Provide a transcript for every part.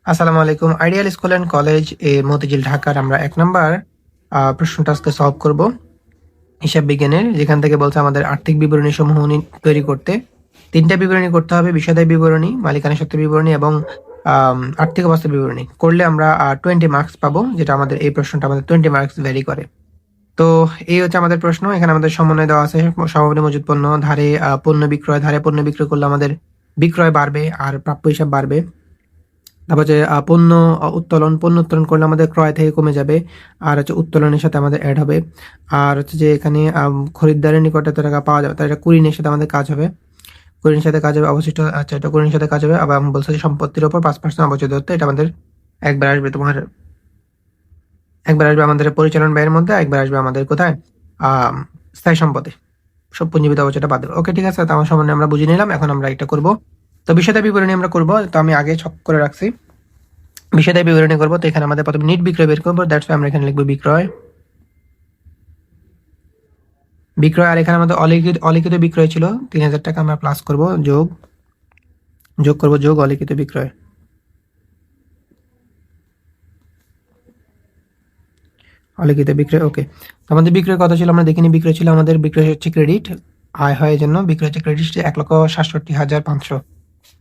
আসসালামু আলাইকুম। Ideal school and college Motijheel ঢাকার আমরা ১ নাম্বার প্রশ্নটা আজকে সলভ করব। হিসাব বিজ্ঞানের, যেখান থেকে বলছে আমাদের আর্থিক বিবরণী সমূহ তৈরি করতে ৩টা বিবরণী করতে হবে: বিষাদায়ী বিবরণী, মালিকানা সত্ত্বের বিবরণী এবং আর্থিক অবস্থার বিবরণী। করলে আমরা 20 মার্কস পাবো, যেটা আমাদের এই প্রশ্নটা আমাদের 20 মার্কস ভ্যারি করে। তো এই হচ্ছে আমাদের প্রশ্ন। এখানে আমাদের সমন্বয় দেওয়া আছে সমাপনী মজুত পণ্য, ধারে পণ্য বিক্রয়, ধারে পণ্য বিক্রয় করলে আমাদের বিক্রয় বাড়বে আর প্রাপ্য হিসাব বাড়বে। তারপর যে পণ্য পণ্য উত্তোলন করলে আমাদের ক্রয় থেকে কমে যাবে, আর হচ্ছে উত্তোলনের সাথে আমাদের অ্যাড হবে। আর হচ্ছে যে এখানে খরিদ্দারের নিকটে এত টাকা পাওয়া যাবে, তার এটা কুড়িনের সাথে আমাদের কাজ হবে, কুড়িনের সাথে কাজ হবে অবশিষ্ট। আচ্ছা, এটা কুড়িনের সাথে কাজ হবে। আবার বলছে যে সম্পত্তির উপর 5% অবচয় দত্ত, এটা আমাদের একবার আসবে আমাদের পরিচালন ব্যয়ের মধ্যে, একবার আসবে আমাদের কোথায়, স্থায়ী সম্পদে। সব পুঞ্জীবিত অবচয়টা বাদ দেবে। ওকে, ঠিক আছে। তো আমার সামনে আমরা বুঝে নিলাম। এখন আমরা এটা করব। তো বিষয়টা বিবরণী আমরা করব। তো আমি আগে ছক করে রাখছি, বিষয়টাই বিবরণী করবো। তো এখানে আমাদের প্রথমে নিট বিক্রয় বের করবো, দ্যাটস আমরা এখানে লিখবো বিক্রয়। আর এখানে আমাদের অলিখিত বিক্রয় ছিল ৩,০০০ টাকা, আমরা প্লাস করব, যোগ অলিখিত বিক্রয়। ওকে। তো আমাদের বিক্রয় কত ছিল আমরা দেখিনি। বিক্রয় ছিল আমাদের, বিক্রয় হচ্ছে ক্রেডিট, আয় হয় জন্য বিক্রয় হচ্ছে ক্রেডিট ১,৬৭,৫০০।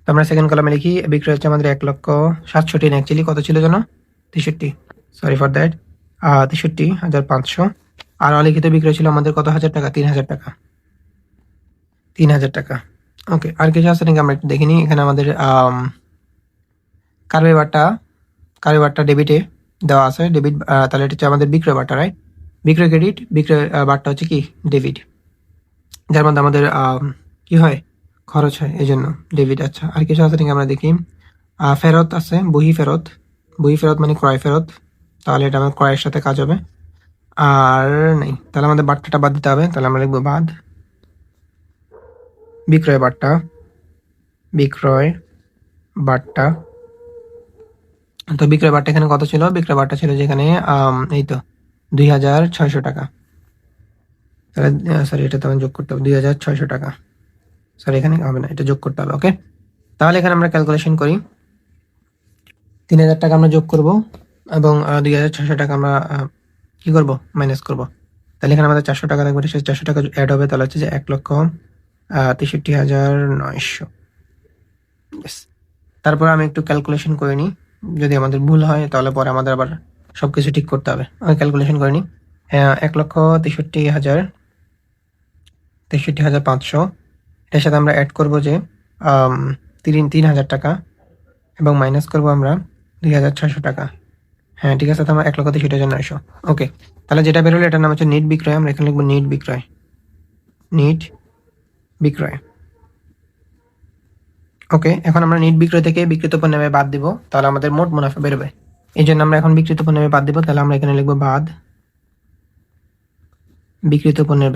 তো আমরা সেকেন্ড কলামে লিখি বিক্রয় হচ্ছে আমাদের ১,৬৭,০০০, অ্যাকচুয়ালি কত ছিল যেন ৬৩, সরি ফর দ্যাট, ৬৩,৫০০। আর অলিখিত বিক্রয় ছিল আমাদের কত হাজার টাকা, ৩,০০০ টাকা, ৩,০০০ টাকা। ওকে, আর কিছু আছে নাকি আমরা একটু দেখিনি। এখানে আমাদের কারবে বারটা ডেবিটে দেওয়া আছে, ডেবিট। তাহলে এটা হচ্ছে আমাদের বিক্রয় বারটা, রাইট? বিক্রয় ক্রেডিট, বিক্রয় বারটা হচ্ছে কি ডেবিট, যার মধ্যে আমাদের কি হয়, খরচ হয়, এই জন্য ডেবিট। আচ্ছা, আর কিছু আছে নাকি আমরা দেখি। ফেরত আছে, বহি ফেরত মানে ক্রয় ফেরত, তাহলে এটা আমার ক্রয়ের সাথে কাজ হবে। আর নেই, তাহলে আমাদের বার্তাটা বাদ দিতে হবে। তাহলে আমরা লিখবো বাদ বিক্রয় বার্তা। তো বিক্রয় বার্তা এখানে কত ছিল? বিক্রয় বার্তা ছিল যেখানে এই তো ২,৬০০ টাকা। তাহলে সরি, এটা তো যোগ করতে হবে, ২,৬০০ টাকা। সরি, এখানে হবে না, এটা যোগ করতে হবে। ওকে, তাহলে এখানে আমরা ক্যালকুলেশন করি। ৩,০০০ টাকা আমরা যোগ করব এবং ২,৬০০ টাকা আমরা কি করব, মাইনাস করব। তাহলে এখানে আমাদের 400 টাকা থাকবে, 400 টাকা অ্যাড হবে, তাহলে হচ্ছে যে ১,৬৩,৯০০। তারপর আমি একটু ক্যালকুলেশন করে নিই, যদি আমাদের ভুল হয় তাহলে পরে আমাদের আবার সবকিছু ঠিক করতে হবে। আমি ক্যালকুলেশন করে নিই। ১,৬৩,৫০০, এটার সাথে আমরা অ্যাড করব যে ৩,০০০ টাকা এবং মাইনাস করব আমরা ২,৬০০ টাকা। হ্যাঁ, ঠিক আছে। তো আমরা ১,৬৩,৯০০। ওকে, তাহলে যেটা বেরোলো এটার নাম হচ্ছে নিট বিক্রয়। আমরা এখানে লিখবো নিট বিক্রয়। ওকে, এখন আমরা নিট বিক্রয় থেকে বিক্রিত পণ্যের ব্যয় বাদ দিব, তাহলে আমাদের মোট মুনাফা বেরোবে। এই জন্য আমরা এখন বিক্রিত পণ্যের ব্যয় বাদ দিব। তাহলে আমরা এখানে লিখবো বাদ বিক্রিত পণ্যের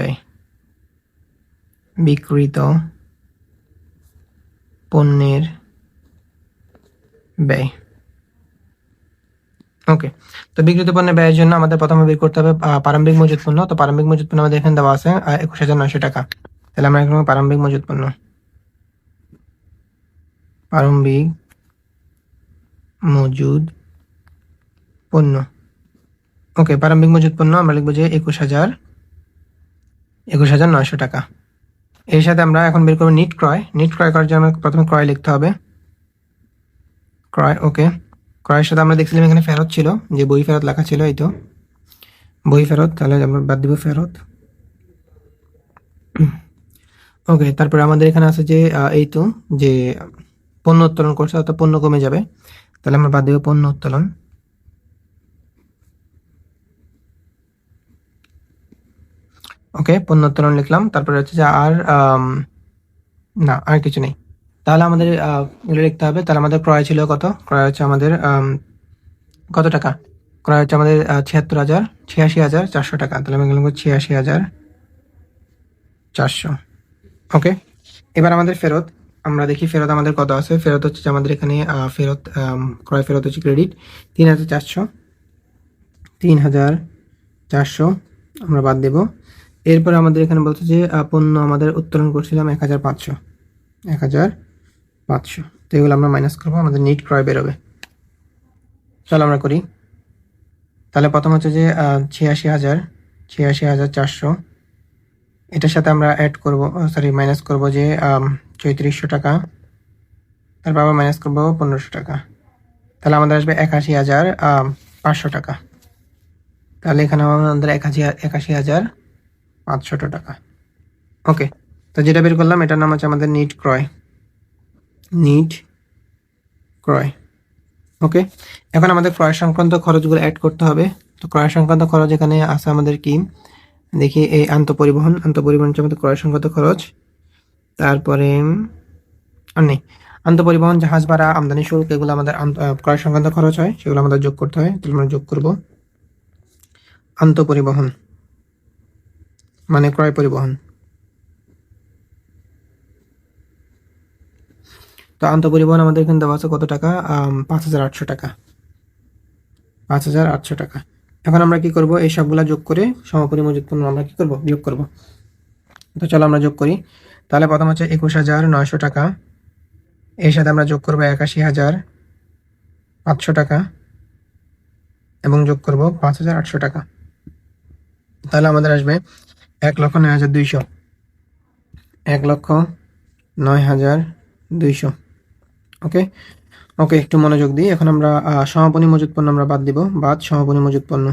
ব্যয়। ওকে, তো বিক্রিত পণ্যের ব্যয়ের জন্য আমাদের প্রথমে বের করতে হবে প্রারম্ভিক মজুত পণ্য। তো প্রারম্ভিক মজুত পণ্য আমাদের এখানে দেওয়া আছে ২১,৯০০ টাকা। তাহলে আমরা এখানে প্রারম্ভিক মজুত পণ্য, ওকে, প্রারম্ভিক মজুত পণ্য আমরা লিখবো যে ২১,৯০০ টাকা। এর সাথে আমরা এখন বের করবো নিট ক্রয় করার জন্য প্রথমে ক্রয় লিখতে হবে, ক্রয়। ওকে, ক্রয়ের সাথে আমরা দেখছিলাম এখানে ফেরত ছিল, যে বই ফেরত লেখা ছিল, এই তো বই ফেরত, তাহলে আমরা বাদ দিব ফেরত। ওকে, তারপরে আমাদের এখানে আছে যে এই তো যে পণ্য উত্তোলন করছে, অর্থাৎ পণ্য কমে যাবে, তাহলে আমরা বাদ দিব পণ্য উত্তোলন। ওকে, পণ্য উত্তোলন লিখলাম। তারপরে হচ্ছে যে আর না, আর কিছু নেই। তাহলে আমাদের এগুলো লিখতে হবে। তাহলে আমাদের ক্রয় ছিল কত? ক্রয় হচ্ছে আমাদের কত টাকা? ক্রয় হচ্ছে আমাদের ৮৬,৪০০ টাকা। তাহলে আমি লিখবো ৮৬,৪০০। ওকে, এবার আমাদের ফেরত, আমরা দেখি ফেরত আমাদের কত আছে। ফেরত হচ্ছে যে আমাদের এখানে ক্রয় ফেরত হচ্ছে ক্রেডিট ৩,৪০০ আমরা বাদ দেব। এরপরে আমাদের এখানে বলছে যে পণ্য আমাদের উত্তোলন করছিলাম ১,৫০০। তো এগুলো আমরা মাইনাস করবো, আমাদের নিট ক্রয় বেরোবে। চলো আমরা করি। তাহলে প্রথম হচ্ছে যে ৮৬,৪০০, এটার সাথে আমরা অ্যাড করব, সরি মাইনাস করব যে ৩৪০০ টাকা, তারপর আবার মাইনাস করবো ১৫০০ টাকা। তাহলে আমাদের আসবে ৮১,৫০০ টাকা। তাহলে এখানে আমাদের ৮১,৫০০ টাকা। ওকে, তো যেটা বের করলাম এটার নাম হচ্ছে আমাদের নিট ক্রয়। ওকে, এখন আমাদের ক্রয় সংক্রান্ত খরচগুলো অ্যাড করতে হবে। তো ক্রয় সংক্রান্ত খরচ এখানে আছে আমাদের কি, দেখি এই আন্তঃপরিবহন হচ্ছে আমাদের ক্রয় সংক্রান্ত খরচ। তারপরে আর নেই, আন্তঃপরিবহন, জাহাজ ভাড়া, আমদানি শুল্ক, এগুলো আমাদের ক্রয় সংক্রান্ত খরচ হয়, সেগুলো আমাদের যোগ করতে হয়। তাহলে আমরা যোগ করব আন্তঃপরিবহন মানে ক্রয় পরিবহন। তো আন্তঃপরিবহন আমাদের এখানে দেওয়া আছে কত টাকা, ৫,৮০০ টাকা। ৫,৮০০ টাকা। এখন আমরা কি করব, এই সবগুলা যোগ করে সমাপনী মজুত পণ্য আমরা কি করব, বিয়োগ করব। তো চলো আমরা যোগ করি। তাহলে প্রথম হচ্ছে ২১,৯০০ টাকা, এর সাথে আমরা যোগ করব ৮১,৫০০ টাকা এবং যোগ করব ৫,৮০০ টাকা। তাহলে আমাদের আসবে ১,০৯,২০০। ১,০৯,২০০। ওকে, একটু মনোযোগ দিই। এখন আমরা সমাপনী মজুত পণ্য আমরা বাদ দিব, সমাপনী মজুত পণ্য।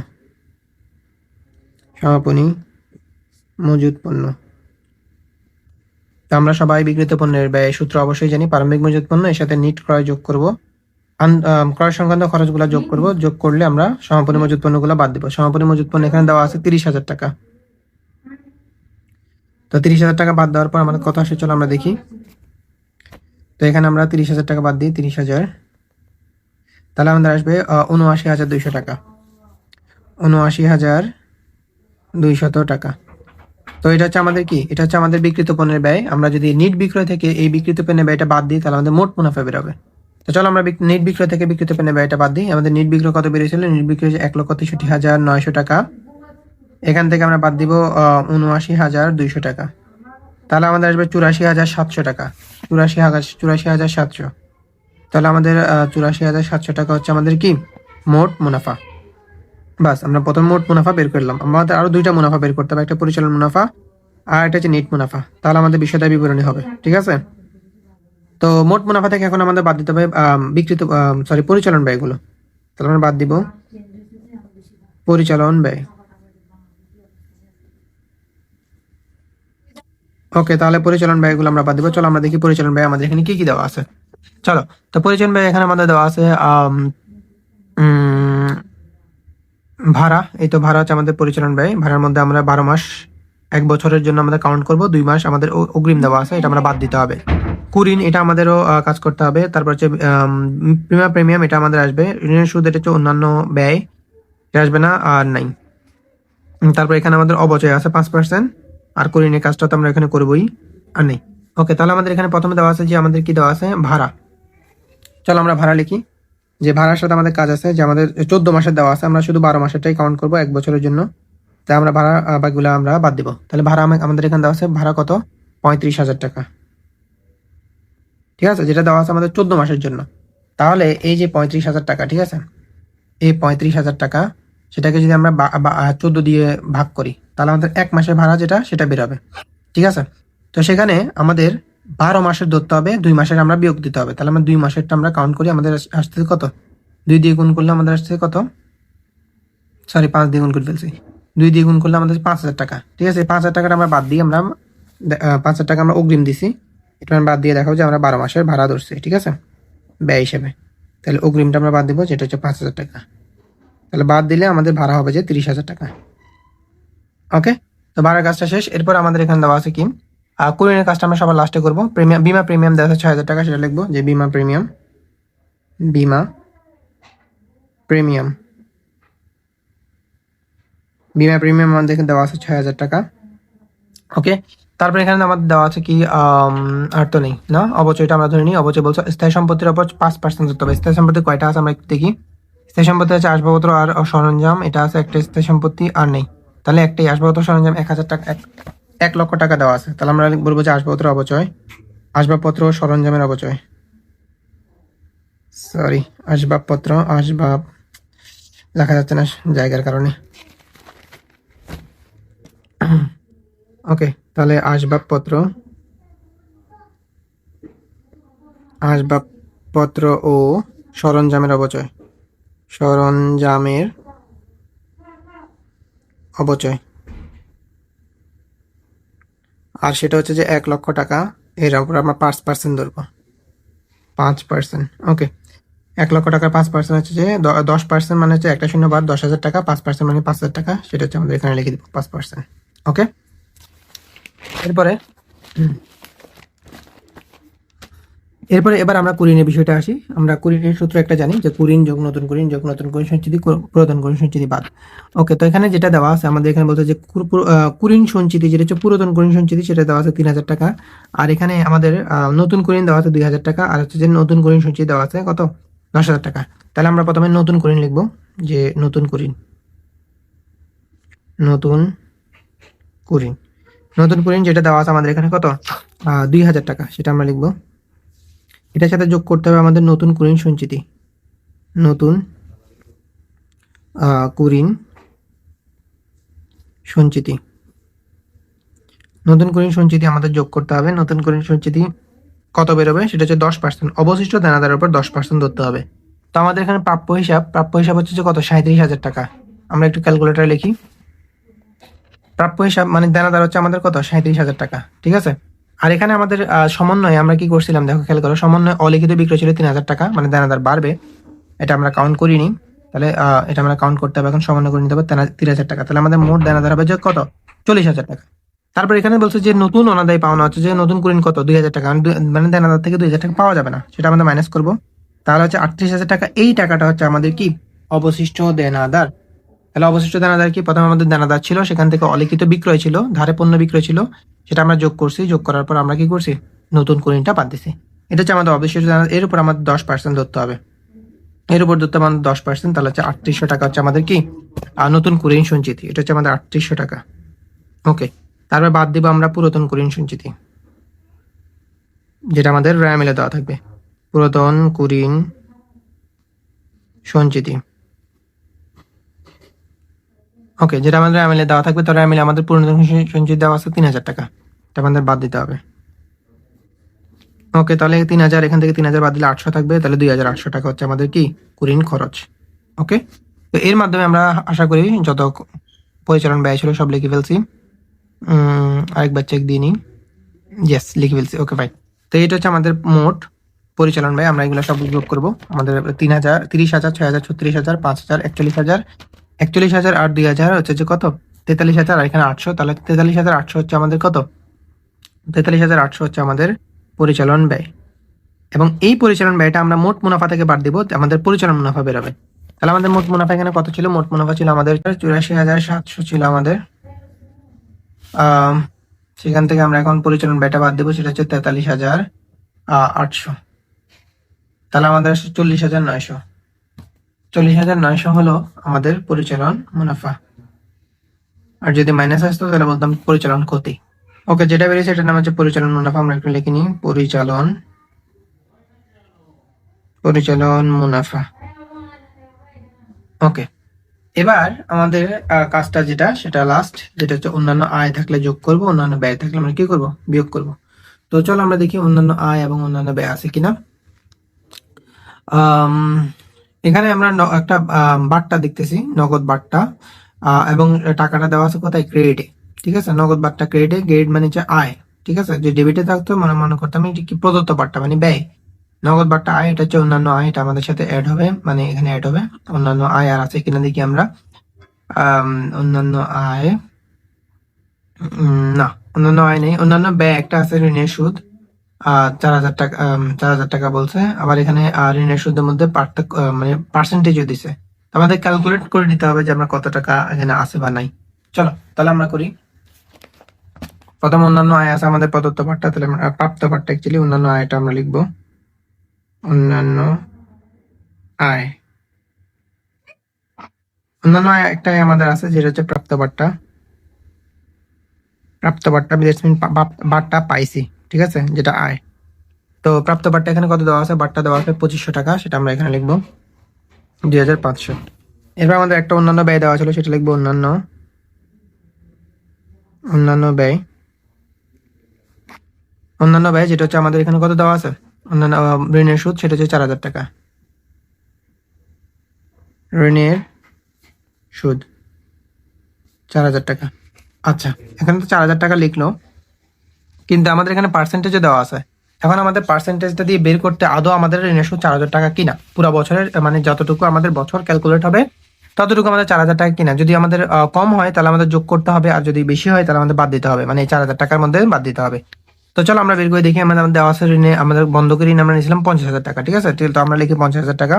তো আমরা সবাই বিক্রিত পণ্যের ব্যয় সূত্র অবশ্যই জানি, প্রারম্ভিক মজুত পণ্য এর সাথে নিট ক্রয় যোগ করব, ক্রয় সংক্রান্ত খরচগুলো যোগ করব, যোগ করলে আমরা সমাপনী মজুত পণ্যগুলো বাদ দিব। সমাপনী মজুত পণ্য এখানে দেওয়া আছে ৩০,০০০ টাকা। তো ৩০,০০০ টাকা বাদ দেওয়ার পর আমাদের কত আসে চলো আমরা দেখি। তো এখানে আমরা ৩০,০০০ টাকা বাদ দিই, ৩০,০০০, তাহলে আমাদের আসবে ৭৯,২০০ টাকা। ৭৯,২০০ টাকা। তো এটা হচ্ছে আমাদের কি, এটা হচ্ছে আমাদের বিক্রিত পণ্যের ব্যয়। আমরা যদি নিট বিক্রয় থেকে এই বিক্রিত পণ্যের ব্যয়টা বাদ দিই তাহলে আমাদের মোট মুনাফা বেরোবে। তো চলো আমরা নিট বিক্রয় থেকে বিক্রিত পণ্যের ব্যয়টা বাদ দিই। আমাদের নিট বিক্রয় কত বেরিয়েছিল, নিট বিক্রয় ১,৬৩,৯০০ টাকা। এখান থেকে আমরা বাদ দিব ৭৯,২০০ টাকা। তাহলে আমাদের আসবে ৮৪,৭০০ টাকা। ৮৪,৭০০। তাহলে আমাদের ৮৪,৭০০ টাকা হচ্ছে আমাদের কি মোট মুনাফা। বাস, আমরা প্রথম মোট মুনাফা বের করলাম। আমাদের আরো দুইটা মুনাফা বের করতে হবে, একটা পরিচালন মুনাফা আর একটা হচ্ছে নেট মুনাফা। তাহলে আমাদের বিষয়টা বিবরণী হবে, ঠিক আছে। তো মোট মুনাফা থেকে এখন আমাদের বাদ দিতে হবে পরিচালন ব্যয়গুলো। তাহলে আমরা বাদ দিব পরিচালন ব্যয়। ওকে, তাহলে পরিচালন ব্যয়গুলো আমরা বাদ দিব। চলো আমরা দেখি পরিচালন ব্যয় আমাদের এখানে কি কি দেওয়া আছে। চলো, তো পরিচালন ব্যয় এখানে আমাদের দেওয়া আছে ভাড়া। এই তো ভাড়া হচ্ছে আমাদের পরিচালন ব্যয়। ভাড়ার মধ্যে আমরা ১২ মাস, ১ বছরের জন্য আমাদের কাউন্ট করব, ২ মাস আমাদের অগ্রিম দেওয়া আছে, এটা আমরা বাদ দিতে হবে। কুরিন, এটা আমাদেরও কাজ করতে হবে। তারপর হচ্ছে বিমা প্রিমিয়াম, এটা আমাদের আসবে। ঋণের সুদ, এটা হচ্ছে অন্যান্য ব্যয়, এটা আসবে না আর নাই। তারপর এখানে আমাদের অবচয় আছে ৫%, আর কুরিনের কাজটা তো আমরা এখানে করবোই, আর নেই। ওকে, তাহলে আমাদের এখানে প্রথমে দেওয়া আছে যে আমাদের কি দেওয়া আছে, ভাড়া। চলো আমরা ভাড়া লিখি, যে ভাড়ার সাথে আমাদের কাজ আছে, যে আমাদের ১৪ মাসের দেওয়া আছে, আমরা শুধু ১২ মাসেরটাই কাউন্ট করবো ১ বছরের জন্য। তাই আমরা ভাড়া বাকিগুলো আমরা বাদ দিব। তাহলে ভাড়া আমাদের এখানে দেওয়া আছে, ভাড়া কত, ৩৫,০০০ টাকা, ঠিক আছে, যেটা দেওয়া আছে আমাদের ১৪ মাসের জন্য। তাহলে এই যে ৩৫,০০০ টাকা, ঠিক আছে, এই ৩৫,০০০ টাকা সেটাকে যদি আমরা ১৪ দিয়ে ভাগ করি তাহলে আমাদের ১ মাসের ভাড়া যেটা সেটা বেরোবে, ঠিক আছে। তো সেখানে আমাদের ১২ মাসের ধরতে হবে, ২ মাসের আমরা বিয়োগ দিতে হবে। তাহলে আমরা ২ মাসেরটা আমরা কাউন্ট করি, আমাদের আসছে কত, ২ দিয়ে গুণ করলে আমাদের আসছে কত, সরি ৫ দিয়ে গুণ করে ফেলছি। ২ দিয়ে গুণ করলে আমাদের ৫,০০০ টাকা, ঠিক আছে। ৫,০০০ টাকাটা আমরা বাদ দিই, আমরা ৫,০০০ টাকা আমরা অগ্রিম দিছি, এটা আমরা বাদ দিয়ে দেখাবো যে আমরা ১২ মাসের ভাড়া ধরছি, ঠিক আছে, ব্যয় হিসেবে। তাহলে অগ্রিমটা আমরা বাদ দিব, যেটা হচ্ছে ৫,০০০ টাকা। তাহলে বাদ দিলে আমাদের ভাড়া হবে যে ৩০,০০০ টাকা। ওকে, তো ভাড়ার কাজটা শেষ। এরপর আমাদের এখানে দেওয়া আছে কি, কুরিনের কাজটা আমরা সবার লাস্টে করবো। বিমা প্রিমিয়াম দেওয়া আছে ৬,০০০ টাকা, সেটা লিখবো যে বিমা প্রিমিয়াম বিমা আমাদের এখানে দেওয়া আছে ৬,০০০ টাকা। ওকে, তারপর এখানে আমাদের দেওয়া আছে কি, আর তো নেই না, অবচয়টা আমরা ধরে নিই। অবচয় বলছো স্থায়ী সম্পত্তির উপর ৫% ধরতে হবে। স্থায়ী সম্পত্তি কয়টা আছে আমরা একটু দেখি। স্থায়ী সম্পত্তি আছে আসবাবপত্র আর সরঞ্জাম, এটা আছে একটা স্থায়ী সম্পত্তি, আর নেই। তাহলে একটাই আসবাবপত্র সরঞ্জাম ১,০০০ টাকা, ১,০০,০০০ টাকা দেওয়া আছে। তাহলে আমরা বলবো যে আসবাবপত্র অবচয়, আসবাবপত্র সরঞ্জামের অবচয়, সরি আসবাবপত্র লেখা যাচ্ছে না জায়গার কারণে। ওকে, তাহলে আসবাবপত্র আসবাবপত্র ও সরঞ্জামের অপচয়, সরঞ্জামের অপচয়, আর সেটা হচ্ছে যে 1,00,000 টাকা। এর উপর আমরা 5% ধরবো, 5%। ওকে, 1,00,000 টাকার 5% হচ্ছে যে 10% মানে হচ্ছে একটা শূন্য বাদ 10,000 টাকা, 5% মানে 5,000 টাকা, সেটা হচ্ছে আমাদের এখানে লিখে দিব 5%। ওকে, এরপরে এবার আমরা কুরিনের বিষয়টা আসি। আমরা কুরিনের সূত্র একটা জানি যে কুরিন যোগ নতুন কুরিন যোগ নতুন কুরিন সঞ্চিতি পুরাতন কুরিন সঞ্চিতি বাদ। ওকে, তো এখানে যেটা দেওয়া আছে আমাদের এখানে বলতে যে কুরিন সঞ্চিতি যেটা হচ্ছে পুরাতন কুরিন সঞ্চিতি সেটা দেওয়া আছে 3,000 টাকা, আর এখানে আমাদের নতুন কুরিন দেওয়া আছে 2,000 টাকা, আর হচ্ছে যে নতুন কুরিন সঞ্চিতি দেওয়া আছে কত 10,000 টাকা। তাহলে আমরা প্রথমে নতুন কুরিন লিখবো, যে নতুন কুরিন নতুন কুরিন যেটা দেওয়া আছে আমাদের এখানে কত 2,000 টাকা, সেটা আমরা লিখবো। এটার সাথে যোগ করতে হবে আমাদের নতুন কুরিন সঞ্চিতি, নতুন কুরিন সঞ্চিতি, নতুন কুরিন সঞ্চিতি আমাদের যোগ করতে হবে। নতুন কুরিন সঞ্চিতি কত বেরোবে সেটা হচ্ছে 10%, অবশিষ্ট দেনাদারের উপর 10% ধরতে হবে। তো আমাদের এখানে প্রাপ্য হিসাব হচ্ছে যে কত 37,000 টাকা। আমরা একটু ক্যালকুলেটারে লিখি, প্রাপ্য হিসাব মানে দেনাদার হচ্ছে আমাদের কত 37,000 টাকা, ঠিক আছে। আর এখানে আমাদের সমন্বয়ে আমরা কি করছিলাম দেখো, খেয়াল করো, সমন্বয় অলিখিত বিক্রয় ছিল 3,000 টাকা, মানে দেনাদার বাড়বে, এটা আমরা কাউন্ট করিনি। তাহলে এটা আমরা কাউন্ট করতে হবে, এখন সমন্বয় করে নিতে হবে 3,000 টাকা। তাহলে আমাদের মোট দেনাদার হবে যে কত 40,000 টাকা। তারপর এখানে বলছে যে নতুন অনাদায় পাওনা হচ্ছে যে নতুন কুরিন কত 2,000 টাকা, মানে দেনাদার থেকে 2,000 টাকা পাওয়া যাবে না, সেটা আমাদের মাইনাস করবো। তাহলে হচ্ছে 38,000 টাকা। এই টাকাটা হচ্ছে আমাদের কি অবশিষ্ট দেনাদার। তাহলে অবশিষ্ট দেনাদার কি, প্রথমে আমাদের দেনাদার ছিল, সেখান থেকে অলিখিত বিক্রয় ছিল, ধারে পণ্য বিক্রয় ছিল, সেটা আমরা যোগ করছি। যোগ করার পর আমরা কি করছি, নতুন কুরিনটা বাদ দিছি। এটা হচ্ছে আমাদের অবশিষ্ট দেনাদার। এর উপর আমাদের 10% ধরতে হবে, এর উপর ধরতে হবে আমাদের 10%। তাহলে হচ্ছে 3800 টাকা হচ্ছে আমাদের কি নতুন কুরিন সঞ্চিতি, এটা হচ্ছে আমাদের 3800 টাকা। ওকে, তারপর বাদ দিব আমরা পুরাতন কুরিন সঞ্চিতি, যেটা আমাদের র্যামিলে দেওয়া থাকবে, পুরাতন কুরিন সঞ্চিতি। ওকে, যেটা আমাদের র্যামিলে দেওয়া থাকবে, তো র্যামিলে আমাদের পুরাতন সঞ্চিতি দেওয়া আছে 3,000 টাকা, এটা আমাদের বাদ দিতে হবে। ওকে, তাহলে 3,000, এখান থেকে 3,000 বাদ দিলে 800 থাকবে, তাহলে 2,800 টাকা হচ্ছে আমাদের কি কুরিন খরচ। ওকে, তো এর মাধ্যমে আমরা আশা করি যত পরিচালন ব্যয় ছিল সব লিখে ফেলছি। আরেকবার চেক দিয়ে নিই, ইয়েস লিখে ফেলছি। ওকে ভাই, তো এটা হচ্ছে আমাদের মোট পরিচালন ব্যয়। আমরা এগুলো সব যোগ করবো। আমাদের 3,000, 30,000, 6,000, 36,000, 5,000, 41,000, 41,000 আর 2,000 হচ্ছে যে কত 43,000, আর এখানে 800। তাহলে 43,800 হচ্ছে আমাদের কত 43,800 হচ্ছে আমাদের পরিচালন ব্যয়। এবং এই পরিচালন ব্যয়টা আমরা মোট মুনাফা থেকে বাদ দিব, আমাদের পরিচালন মুনাফা বেরোবে। তাহলে আমাদের মোট মুনাফা এখানে কত ছিল, মোট মুনাফা ছিল আমাদের 84,700 ছিল আমাদের। সেখান থেকে আমরা এখন পরিচালন ব্যয়টা বাদ দেবো, সেটা হচ্ছে 43,800। তাহলে আমাদের 40,900, 40,900 হলো আমাদের পরিচালন মুনাফা। আর যদি মাইনাস আসতো তাহলে বলতাম পরিচালন ক্ষতি। ওকে, যেটা বেরিয়েছে এটার নাম হচ্ছে পরিচালন মুনাফা। আমরা একটু লিখে নিই, পরিচালন মুনাফা। ওকে, এবার আমাদের কাজটা যেটা, সেটা লাস্ট, যেটা হচ্ছে অন্যান্য আয় থাকলে যোগ করব, অন্যান্য ব্যয় থাকলে আমরা কি করব, বিয়োগ করব। তো চলো আমরা দেখি অন্যান্য আয় এবং অন্যান্য ব্যয় আছে কিনা। এখানে আমরা একটা বাট্টা দেখতেছি, নগদ বাট্টা, এবং টাকাটা দেওয়া আছে কোথায়, ক্রেডিটে। ঠিক আছে, নগদ বাট্টা ক্রেডিটে, ক্রেডিট মানে হচ্ছে আয়। ঠিক আছে, যে ডেবিটে থাকতো মনে করতাম এটি কি প্রদত্ত বাট্টা মানে ব্যয়। নগদ বাট্টা আয়, এটা হচ্ছে অন্যান্য আয়, এটা আমাদের সাথে অ্যাড হবে, মানে এখানে অ্যাড হবে। অন্যান্য আয় আর আছে কিনা দেখি আমরা। অন্যান্য আয়, না অন্যান্য আয় নেই। অন্যান্য ব্যয় একটা আছে, ঋণের সুদ 4,000 টাকা, 4,000 টাকা বলছে। আবার এখানে ঋণের সুদের মধ্যে পার্থক্য মানে পার্সেন্টেজও দিছে, আমাদের ক্যালকুলেট করে নিতে হবে যে আমরা কত টাকা এখানে আছে বা নাই। চলো তাহলে আমরা করি। প্রথম অন্যান্য আয় আছে আমাদের প্রদত্ত পাঠটা, তাহলে আমরা প্রাপ্ত পাঠটা অ্যাকচুয়ালি অন্যান্য আয়টা আমরা লিখবো অন্যান্য আয়। অন্যান্য আয় একটাই আমাদের আছে, যেটা হচ্ছে প্রাপ্ত পাঠটা। প্রাপ্ত বাট্টা বাট্টা পাইছি, ঠিক আছে, যেটা আয়। তো প্রাপ্ত বাট্টা এখানে কত দেওয়া আছে, বাট্টা দেওয়া আছে 2,500 টাকা, সেটা আমরা এখানে লিখবো 2,500। এরপর আমাদের একটা অন্যান্য ব্যয় দেওয়া ছিল, সেটা লিখবো অন্যান্য অন্যান্য ব্যয়। অন্যান্য ব্যয় যেটা হচ্ছে আমাদের এখানে কত দেওয়া আছে, অন্যান্য ঋণের সুদ, সেটা হচ্ছে 4,000 টাকা। ঋণের সুদ 4,000 টাকা। আচ্ছা, এখানে তো 4,000 টাকা লিখলো, কিন্তু আমাদের এখানে পার্সেন্টেজে দেওয়া আছে। এখন আমাদের পার্সেন্টেজটা দিয়ে বের করতে আদৌ আমাদের ঋণের সুদ 4,000 টাকা কিনা, পুরো বছরের মানে যতটুকু আমাদের বছর ক্যালকুলেট হবে ততটুকু আমাদের 4,000 টাকা কিনা। যদি আমাদের কম হয় তাহলে আমাদের যোগ করতে হবে, আর যদি বেশি হয় তাহলে আমাদের বাদ দিতে হবে, মানে এই 4,000 টাকার মধ্যে বাদ দিতে হবে। তো চলো আমরা বের করে দেখি। আমাদের দেওয়া আছে ঋণে, আমাদের বন্ধকি ঋণ আমরা নিয়েছিলাম 50,000 টাকা, ঠিক আছে। তো আমরা লিখি 50,000 টাকা,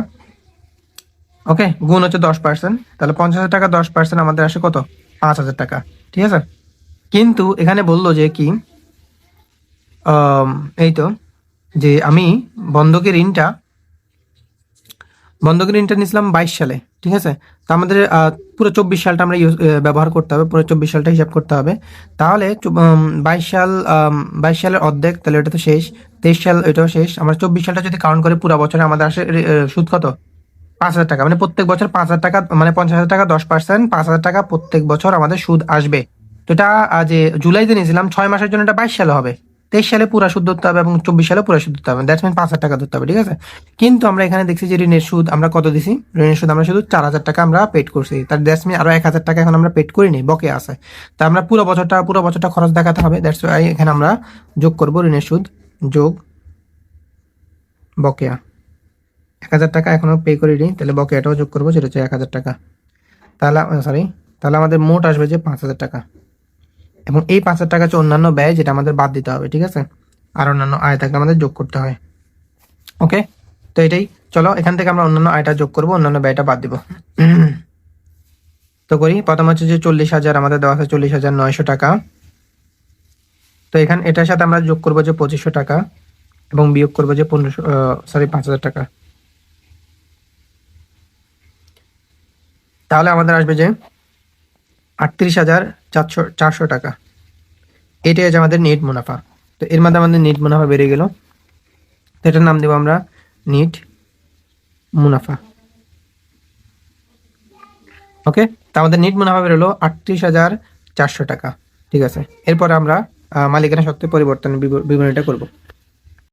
ওকে, গুণ হচ্ছে 10%, তাহলে 50,000 টাকা 10% আমাদের আসে কত, 5,000 টাকা, ঠিক আছে। কিন্তু এখানে বললো যে কি, এই তো, যে আমি বন্ধকি ঋণটা বন্ধকি ঋণটা নিয়েছিলাম 22 সালে, ঠিক আছে। তো আমাদের পুরো 24 সালটা আমরা ব্যবহার করতে হবে, পুরো 24 সালটা হিসাব করতে হবে। তাহলে 22 সালের অর্ধেক, তাহলে এটা তো শেষ। 23 সাল এটাও শেষ। আমরা 24 সালটা যদি কাউন্ট করি, পুরো বছরে আমাদের আসে সুদ কত, 5,000 টাকা। মানে প্রত্যেক বছর 5,000 টাকা, মানে 50,000 টাকা 10%, 5,000 টাকা প্রত্যেক বছর আমাদের সুদ আসবে। তো এটা যে জুলাইতে নিয়েছিলাম 6 মাসের জন্য, এটা 22 সালে হবে। 23 সালে পুরা সুদ ধরতে হবে এবং 24 সালে পুরা সুদ ধরতে হবে, দ্যাটস মিন 5,000 টাকা ধরতে হবে, ঠিক আছে। কিন্তু আমরা এখানে দেখছি যে ঋণের সুদ আমরা কত দিছি, ঋণের সুদ আমরা শুধু 4,000 টাকা আমরা পেড করছি, তার দ্যাটস মিন আরো 1,000 টাকা এখন আমরা পেড করিনি, বকে আছে। তা আমরা পুরো বছরটা খরচ দেখাতে হবে, দ্যাটস ওয়াই এখানে আমরা যোগ করব ঋণের সুদ যোগ বকেয়া। 1,000 টাকা এখনো পে করিনি, তাহলে বকেয়াটাও যোগ করবো, সেটা হচ্ছে 1,000 টাকা। তাহলে তাহলে আমাদের মোট আসবে যে 5,000 টাকা, এবং এই 5,000 টাকা হচ্ছে অন্যান্য ব্যয়, যেটা আমাদের বাদ দিতে হবে, ঠিক আছে। আর অন্যান্য আয় থাকলে আমাদের যোগ করতে হয়, ওকে। তো এটাই, চলো এখান থেকে আমরা অন্যান্য আয়টা যোগ করবো, অন্যান্য ব্যয়টা বাদ দিব। তো করি, প্রথম হচ্ছে যে 40,000 আমাদের দেওয়া আছে 40,900 টাকা। তো এখানে এটার সাথে আমরা যোগ করবো যে 2,500 টাকা, এবং বিয়োগ করবো যে 5,000 টাকা। তাহলে আমাদের আসবে যে 38,400 টাকা। এটাই হচ্ছে আমাদের নেট মুনাফা। তো এর মধ্যে আমাদের নেট মুনাফা বেড়ে গেল, তো এটার নাম দেবো আমরা নেট মুনাফা, ওকে। তো আমাদের নেট মুনাফা বেরোলো 38,400 টাকা, ঠিক আছে। এরপরে আমরা মালিকানা সত্ত্বে পরিবর্তনের বিবরণীটা করব।